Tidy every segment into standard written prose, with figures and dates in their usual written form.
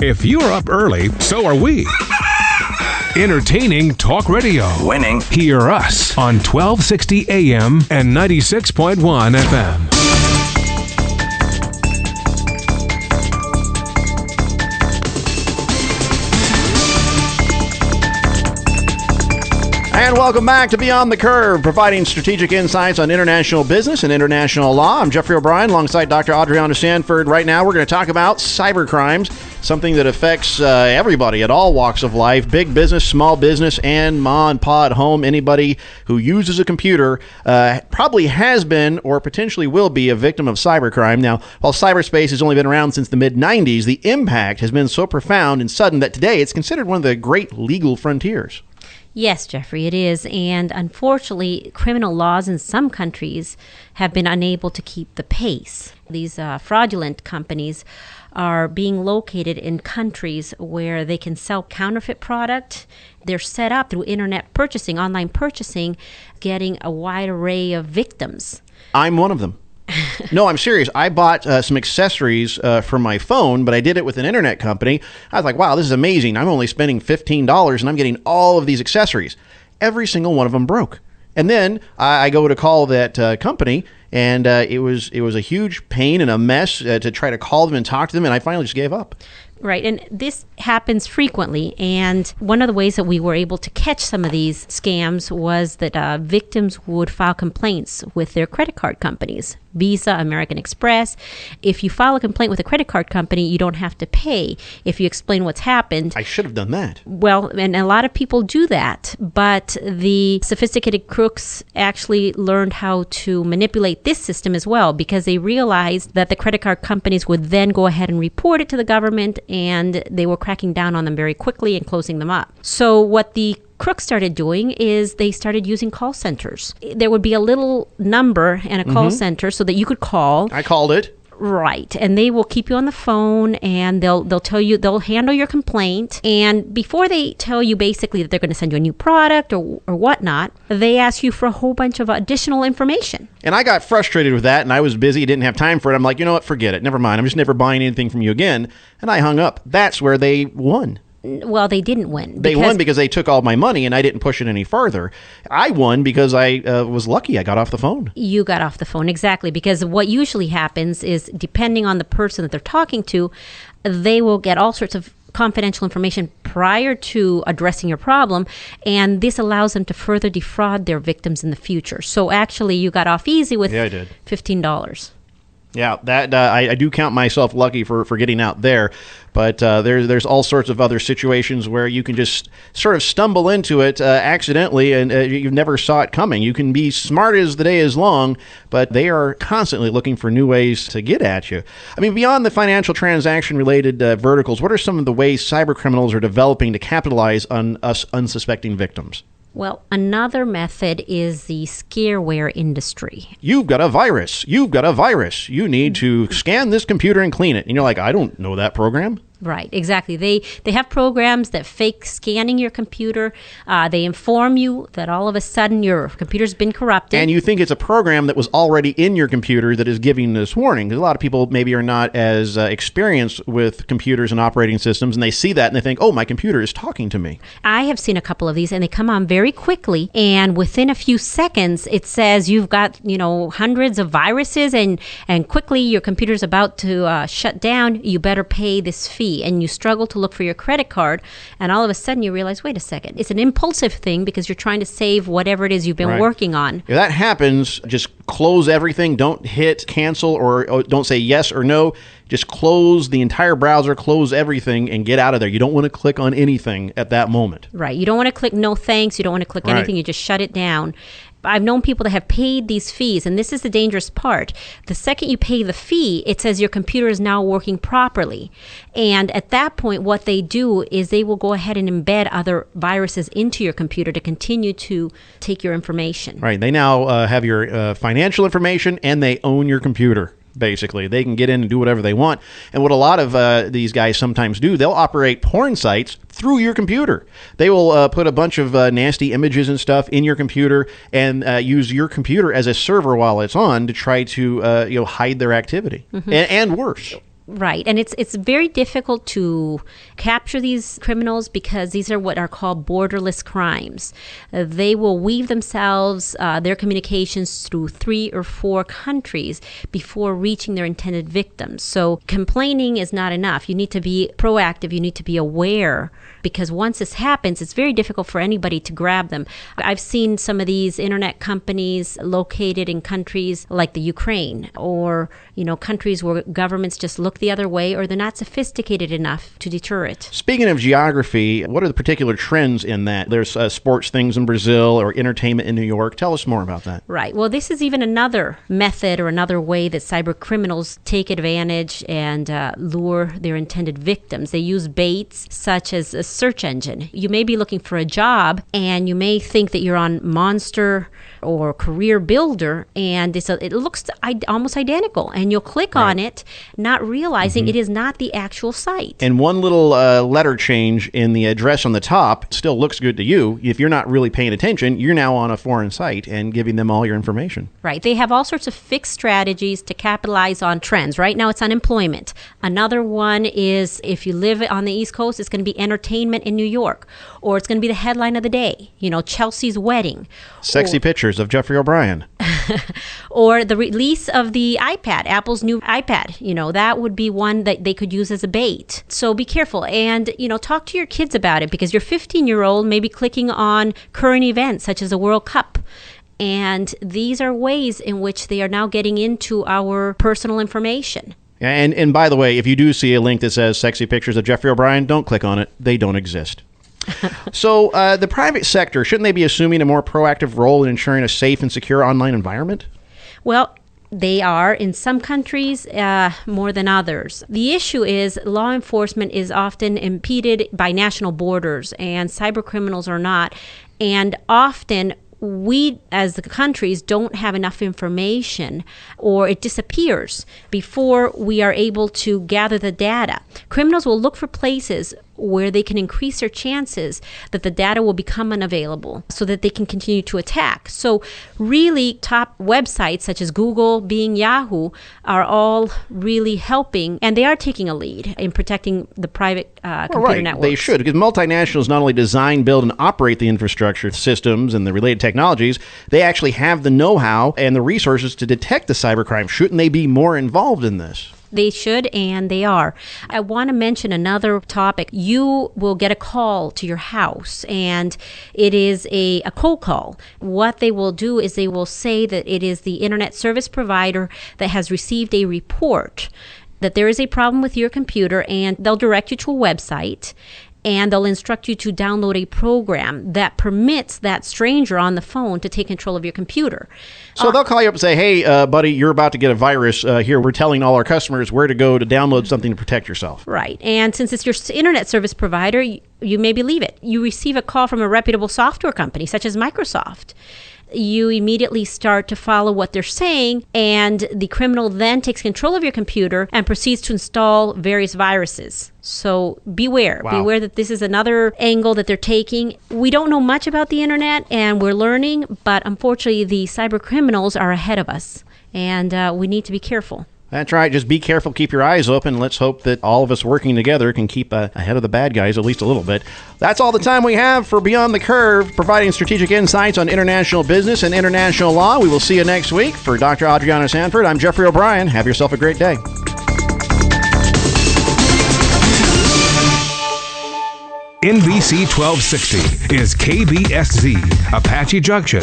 If you're up early, so are we. Entertaining talk radio. Winning. Hear us on 1260 AM and 96.1 FM. And welcome back to Beyond the Curve, providing strategic insights on international business and international law. I'm Jeffrey O'Brien, alongside Dr. Adriana Sanford. Right now, we're going to talk about cybercrimes, something that affects everybody at all walks of life, big business, small business, and ma and pa at home. Anybody who uses a computer probably has been or potentially will be a victim of cybercrime. Now, while cyberspace has only been around since the mid-90s, the impact has been so profound and sudden that today it's considered one of the great legal frontiers. Yes, Jeffrey, it is. And unfortunately, criminal laws in some countries have been unable to keep the pace. These fraudulent companies are being located in countries where they can sell counterfeit product. They're set up through internet purchasing, online purchasing, getting a wide array of victims. I'm one of them. No, I'm serious. I bought some accessories for my phone, but I did it with an internet company. I was like, wow, this is amazing. I'm only spending $15 and I'm getting all of these accessories. Every single one of them broke. And then I go to call that company, and it was a huge pain and a mess to try to call them and talk to them, and I finally just gave up. Right, and this happens frequently, and one of the ways that we were able to catch some of these scams was that victims would file complaints with their credit card companies, Visa, American Express. If you file a complaint with a credit card company, you don't have to pay if you explain what's happened. I should have done that. Well, and a lot of people do that, but the sophisticated crooks actually learned how to manipulate this system as well, because they realized that the credit card companies would then go ahead and report it to the government, and they were cracking down on them very quickly and closing them up. So what the crooks started doing is they started using call centers. There would be a little number and a call center so that you could call. I called it. Right, and they will keep you on the phone, and they'll tell you, they'll handle your complaint, and before they tell you basically that they're going to send you a new product or whatnot, they ask you for a whole bunch of additional information. And I got frustrated with that, and I was busy, didn't have time for it. I'm like, you know what, forget it, never mind, I'm just never buying anything from you again, and I hung up. That's where they won. Well, they didn't win. They won because they took all my money and I didn't push it any further. I won because I was lucky. I got off the phone. You got off the phone, exactly. Because what usually happens is, depending on the person that they're talking to, they will get all sorts of confidential information prior to addressing your problem, and this allows them to further defraud their victims in the future. So actually, you got off easy with $15. Yeah, that I do count myself lucky for getting out there, but there's all sorts of other situations where you can just sort of stumble into it accidentally, and you never saw it coming. You can be smart as the day is long, but they are constantly looking for new ways to get at you. I mean, beyond the financial transaction-related verticals, what are some of the ways cyber criminals are developing to capitalize on us unsuspecting victims? Well, another method is the scareware industry. You've got a virus. You've got a virus. You need to scan this computer and clean it. And you're like, I don't know that program. Right, exactly. They have programs that fake scanning your computer. They inform you that all of a sudden your computer's been corrupted. And you think it's a program that was already in your computer that is giving this warning. Because a lot of people maybe are not as experienced with computers and operating systems, and they see that and they think, oh, my computer is talking to me. I have seen a couple of these, and they come on very quickly, and within a few seconds, it says you've got, hundreds of viruses, and quickly your computer's about to shut down. You better pay this fee. And you struggle to look for your credit card, and all of a sudden you realize, wait a second, it's an impulsive thing because you're trying to save whatever it is you've been working on. If that happens, just close everything. Don't hit cancel or don't say yes or no. Just close the entire browser, close everything, and get out of there. You don't want to click on anything at that moment. Right. You don't want to click no thanks. You don't want to click anything. You just shut it down. I've known people that have paid these fees, and this is the dangerous part. The second you pay the fee, it says your computer is now working properly. And at that point, what they do is they will go ahead and embed other viruses into your computer to continue to take your information. Right. They now have your financial information, and they own your computer. Basically, they can get in and do whatever they want. And what a lot of these guys sometimes do, they'll operate porn sites through your computer. They will put a bunch of nasty images and stuff in your computer and use your computer as a server while it's on to try to hide their activity and worse. Right. And it's very difficult to capture these criminals because these are what are called borderless crimes. They will weave themselves, their communications through 3 or 4 countries before reaching their intended victims. So complaining is not enough. You need to be proactive. You need to be aware, because once this happens, it's very difficult for anybody to grab them. I've seen some of these internet companies located in countries like the Ukraine, or countries where governments just look the other way, or they're not sophisticated enough to deter it. Speaking of geography, what are the particular trends in that? There's sports things in Brazil or entertainment in New York. Tell us more about that. Right. Well, this is even another method or another way that cyber criminals take advantage and lure their intended victims. They use baits such as a search engine. You may be looking for a job and you may think that you're on Monster or Career Builder, and it looks almost identical, and you'll click on it, not realizing it is not the actual site. And one little letter change in the address on the top still looks good to you. If you're not really paying attention, you're now on a foreign site and giving them all your information. Right. They have all sorts of fixed strategies to capitalize on trends. Right now it's unemployment. Another one is, if you live on the East Coast, it's going to be entertainment in New York, or it's going to be the headline of the day, Chelsea's wedding. Sexy pictures of Jeffrey O'Brien. Or the release of the iPad, Apple's new iPad. That would be one that they could use as a bait. So be careful and, talk to your kids about it, because your 15-year-old may be clicking on current events such as the World Cup. And these are ways in which they are now getting into our personal information. And by the way, if you do see a link that says sexy pictures of Jeffrey O'Brien, don't click on it. They don't exist. So the private sector, shouldn't they be assuming a more proactive role in ensuring a safe and secure online environment? Well, they are in some countries more than others. The issue is law enforcement is often impeded by national borders, and cyber criminals are not. And often we as the countries don't have enough information, or it disappears before we are able to gather the data. Criminals will look for places where they can increase their chances that the data will become unavailable so that they can continue to attack. So really, top websites such as Google, Bing, Yahoo are all really helping, and they are taking a lead in protecting the private computer networks. They should, because multinationals not only design, build, and operate the infrastructure systems and the related technologies, they actually have the know-how and the resources to detect the cybercrime. Shouldn't they be more involved in this? They should, and they are. I want to mention another topic. You will get a call to your house, and it is a cold call. What they will do is they will say that it is the internet service provider that has received a report that there is a problem with your computer, and they'll direct you to a website, and they'll instruct you to download a program that permits that stranger on the phone to take control of your computer. So they'll call you up and say, hey, buddy, you're about to get a virus. Here, we're telling all our customers where to go to download something to protect yourself. Right. And since it's your internet service provider, you may believe it. You receive a call from a reputable software company, such as Microsoft. You immediately start to follow what they're saying, and the criminal then takes control of your computer and proceeds to install various viruses. So beware. Wow. Beware that this is another angle that they're taking. We don't know much about the internet, and we're learning, but unfortunately the cyber criminals are ahead of us, and we need to be careful. That's right. Just be careful. Keep your eyes open. Let's hope that all of us working together can keep ahead of the bad guys, at least a little bit. That's all the time we have for Beyond the Curve, providing strategic insights on international business and international law. We will see you next week. For Dr. Adriana Sanford, I'm Jeffrey O'Brien. Have yourself a great day. NBC 1260 is KBSZ, Apache Junction.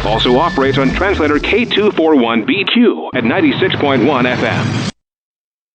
Also operates on translator K241BQ at 96.1 FM.